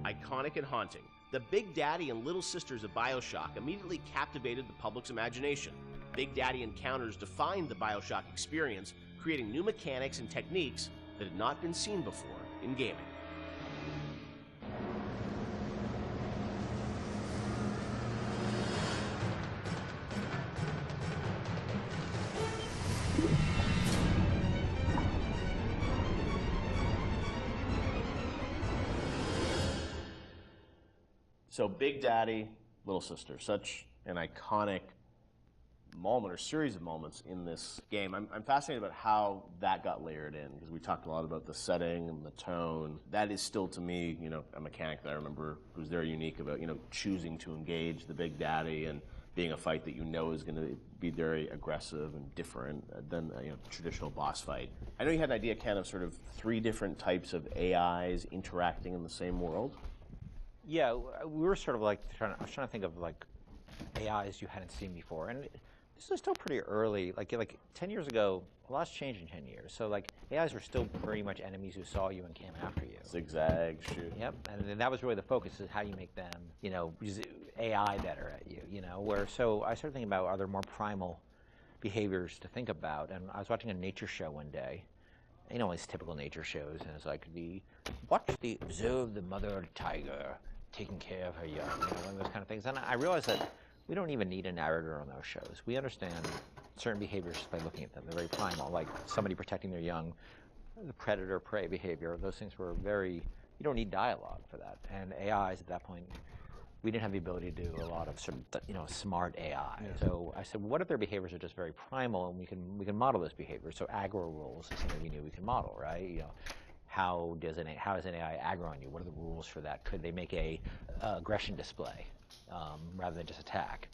Iconic and haunting, the Big Daddy and Little Sisters of BioShock immediately captivated the public's imagination. Big Daddy encounters defined the BioShock experience, creating new mechanics and techniques that had not been seen before in gaming. So Big Daddy, Little Sister, such an iconic moment or series of moments in this game. I'm fascinated about how that got layered in, because we talked a lot about the setting and the tone. That is still, to me, a mechanic that I remember was very unique about, choosing to engage the Big Daddy and being a fight that is going to be very aggressive and different than a traditional boss fight. I know you had an idea, Ken, of sort of 3 different types of AIs interacting in the same world. Yeah, we were sort of like I was trying to think of like AIs you hadn't seen before, and this was still pretty early. Like 10 years ago, a lot's changed in 10 years. So like AIs were still pretty much enemies who saw you and came after you. Zigzag, shoot. Yep, and that was really the focus: is how you make them, use AI better at you. So I started thinking about, are there more primal behaviors to think about? And I was watching a nature show one day. These typical nature shows, and it's like observe the mother tiger taking care of her young, one of those kind of things. And I realized that we don't even need a narrator on those shows. We understand certain behaviors by looking at them. They're very primal, like somebody protecting their young, the predator-prey behavior. Those things were you don't need dialogue for that. And AIs at that point, we didn't have the ability to do a lot of sort of smart AI. Yeah. So I said, what if their behaviors are just very primal, and we can model those behaviors? So aggro rules is something we knew we can model, right? How does an AI aggro on you? What are the rules for that? Could they make a aggression display rather than just attack?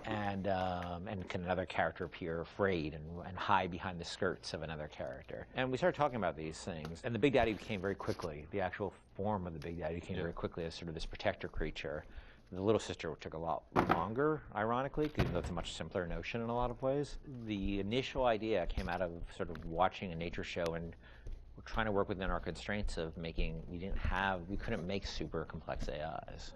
And can another character appear afraid and hide behind the skirts of another character? And we started talking about these things, and the Big Daddy came very quickly. The actual form of the Big Daddy came very quickly as sort of this protector creature. The Little Sister took a lot longer, ironically, because it's a much simpler notion in a lot of ways. The initial idea came out of sort of watching a nature show, and we're trying to work within our constraints of we couldn't make super complex AIs.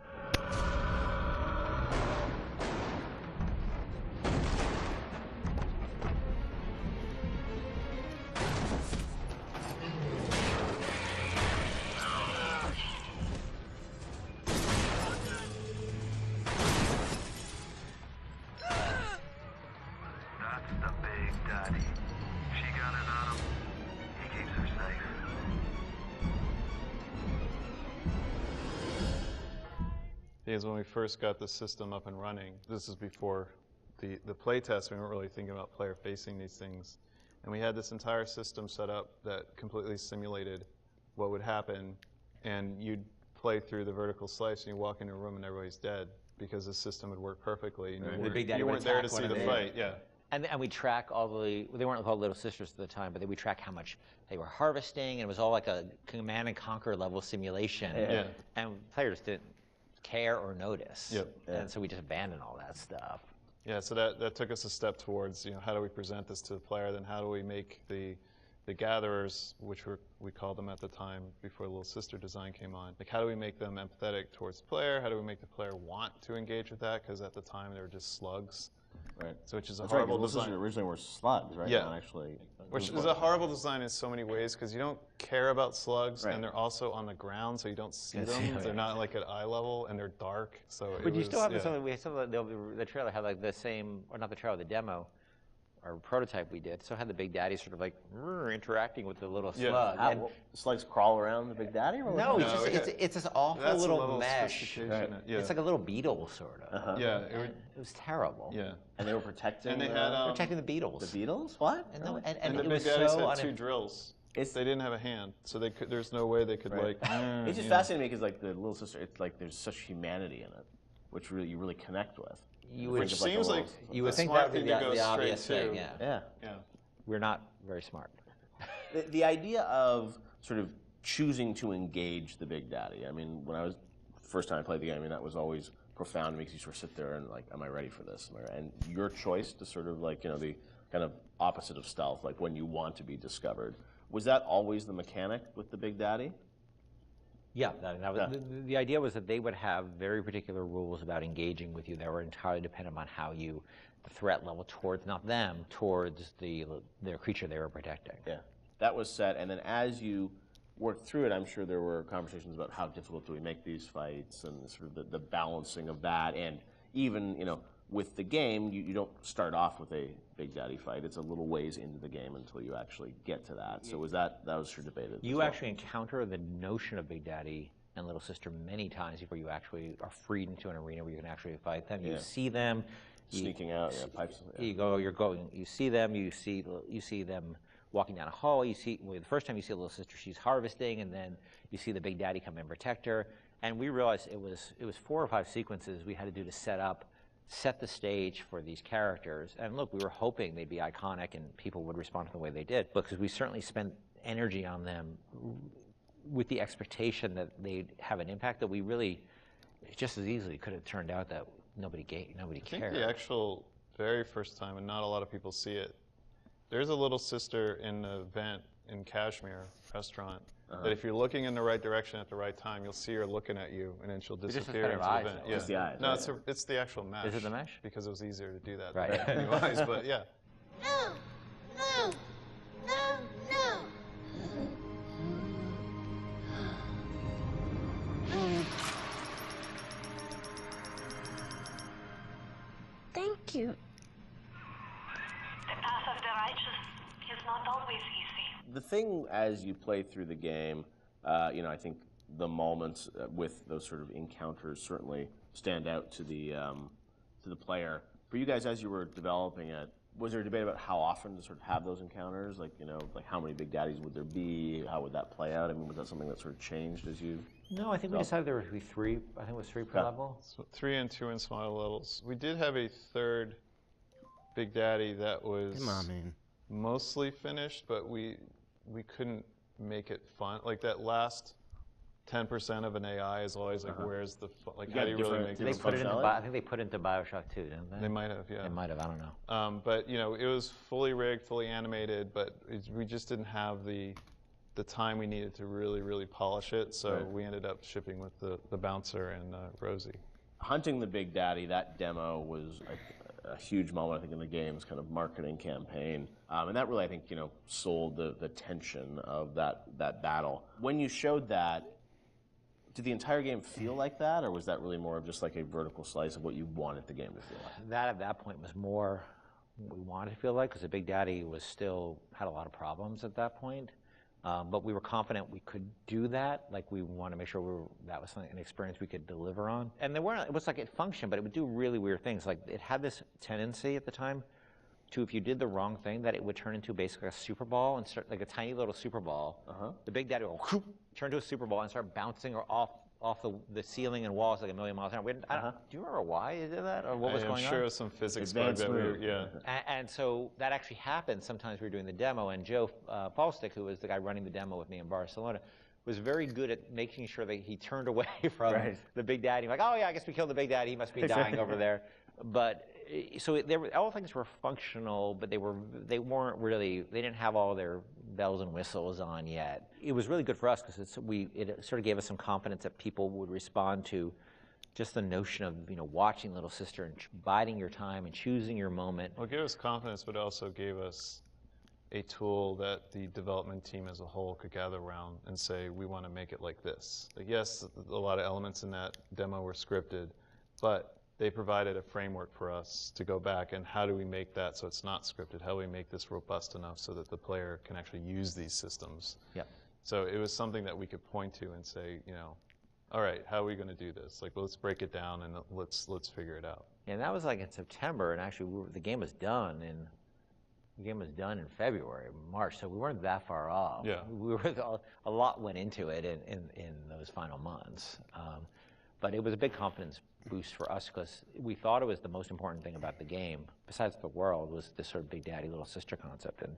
Because when we first got the system up and running, this is before the play test, we weren't really thinking about player facing these things. And we had this entire system set up that completely simulated what would happen. And you'd play through the vertical slice, and you walk into a room and everybody's dead, because the system would work perfectly. And you weren't there to see the fight. Yeah. And we track they weren't called Little Sisters at the time, but we track how much they were harvesting, and it was all like a Command and Conquer level simulation. Yeah. And players didn't care or notice. Yep. And so we just abandoned all that stuff. Yeah, so that took us a step towards, how do we present this to the player, then how do we make the gatherers, which we called them at the time before Little Sister design came on, like how do we make them empathetic towards the player, how do we make the player want to engage with that, because at the time they were just slugs. Right. So which is a That's horrible right, design. Originally were slugs, right? Yeah. Not actually. Which is a horrible design in so many ways, because you don't care about slugs, and they're also on the ground, so you don't see them. They're not like at eye level, and they're dark. So but you still have something. We still the trailer had like the same, or not the trailer, the demo, or prototype we did. So had the Big Daddy sort of like interacting with the little slug. And slugs crawl around the Big Daddy? Or no, it's this awful little mesh. Right. Yeah. It's like a little beetle, sort of. Yeah, it was terrible. Yeah. And they were protecting. And they had protecting the beetles. The beetles? What? And the Big Daddies had 2 drills. They didn't have a hand, so there's no way they could It's just fascinating because like the Little Sister, it's like there's such humanity in it, which you really connect with. Which seems like you would think that would be the obvious thing. Yeah. We're not very smart. The idea of sort of choosing to engage the Big Daddy. I mean, when I was first time I played the game, that was always profound. It makes you sort of sit there and like, am I ready for this? And your choice to sort of like, the kind of opposite of stealth, like when you want to be discovered. Was that always the mechanic with the Big Daddy? Yeah, that was, the idea was that they would have very particular rules about engaging with you that were entirely dependent on how you, the threat level towards, not them, towards their creature they were protecting. Yeah, that was set, and then as you worked through it, I'm sure there were conversations about how difficult do we make these fights and sort of the balancing of that, and even, you know, with the game, you don't start off with a Big Daddy fight. It's a little ways into the game until you actually get to that. So that was sure debated. You actually encounter the notion of Big Daddy and Little Sister many times before you actually are freed into an arena where you can actually fight them. You see them sneaking out, pipes. You see them. You see them walking down a hall. You see the first time you see Little Sister, she's harvesting, and then you see the Big Daddy come and protect her. And we realized it was 4 or 5 sequences we had to do to set the stage for these characters. And look, we were hoping they'd be iconic and people would respond to the way they did, because we certainly spent energy on them with the expectation that they'd have an impact that we really just as easily could have turned out that nobody cared. I think the actual very first time, and not a lot of people see it, there's a Little Sister in the vent in Kashmir restaurant that if you're looking in the right direction at the right time, you'll see her looking at you, and then she'll disappear into the vent. It's the eyes. No, it's the actual mesh. Is it the mesh? Because it was easier to do that right. than new eyes, but yeah. No, no, no, no. Thank you. The path of the righteous is not always easy. The thing as you play through the game, you know, I think the moments with those sort of encounters certainly stand out to the player. For you guys, as you were developing it, was there a debate about how often to sort of have those encounters? Like, you know, like how many Big Daddies would there be? How would that play out? I mean, was that something that sort of changed as you? No, I think we decided there would be 3. I think it was 3 per level. So 3 and 2 in smaller levels. We did have a third Big Daddy that was mostly finished, but we couldn't make it fun. Like that last 10% of an AI is always like, where's the fun? Like, how do you really make They it put it into I think they put it into BioShock too, didn't they? They might have, yeah. They might have, I don't know. But you know, it was fully rigged, fully animated, but we just didn't have the time we needed to really polish it. So we ended up shipping with the bouncer and Rosie. Hunting the Big Daddy, that demo was a huge moment, I think, in the game's kind of marketing campaign. And that really, I think, you know, sold the tension of that battle. When you showed that, did the entire game feel like that, or was that really more of just like a vertical slice of what you wanted the game to feel like? That at that point was more what we wanted to feel like, because the Big Daddy had a lot of problems at that point. But we were confident we could do that. Like, we wanted to make sure that was an experience we could deliver on. And it was like it functioned, but it would do really weird things. Like, it had this tendency at the time to, if you did the wrong thing, that it would turn into basically a super ball and start like a tiny little super ball. The Big Daddy would turn to a super ball and start bouncing off the ceiling and walls like a million miles an hour. Do you remember why you did that, or what was going on? I'm sure it was some physics bug that And so that actually happened. Sometimes we were doing the demo, and Joe Falstick, who was the guy running the demo with me in Barcelona, was very good at making sure that he turned away from the Big Daddy. Like, oh yeah, I guess we killed the Big Daddy. He must be dying over there. But so all things were functional, but they weren't really. They didn't have all their bells and whistles on yet. It was really good for us because it sort of gave us some confidence that people would respond to just the notion of, you know, watching Little Sister and biding your time and choosing your moment. Well, it gave us confidence, but also gave us a tool that the development team as a whole could gather around and say, we want to make it like this. Like, yes, a lot of elements in that demo were scripted, but they provided a framework for us to go back and how do we make that so it's not scripted? How do we make this robust enough so that the player can actually use these systems? Yeah. So it was something that we could point to and say, you know, all right, how are we going to do this? Like, let's break it down and let's figure it out. And that was like in September, and actually the game was done in February, March, so we weren't that far off. Yeah. A lot went into it in those final months. But it was a big confidence boost for us because we thought it was the most important thing about the game, besides the world, was this sort of Big Daddy, Little Sister concept. And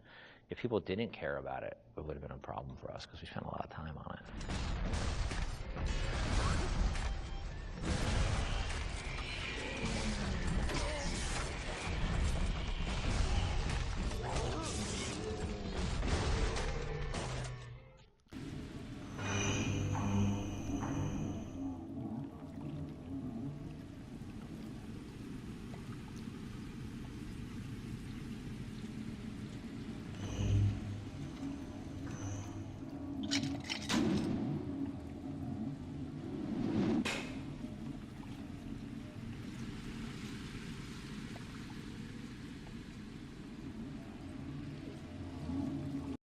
if people didn't care about it, it would have been a problem for us because we spent a lot of time on it.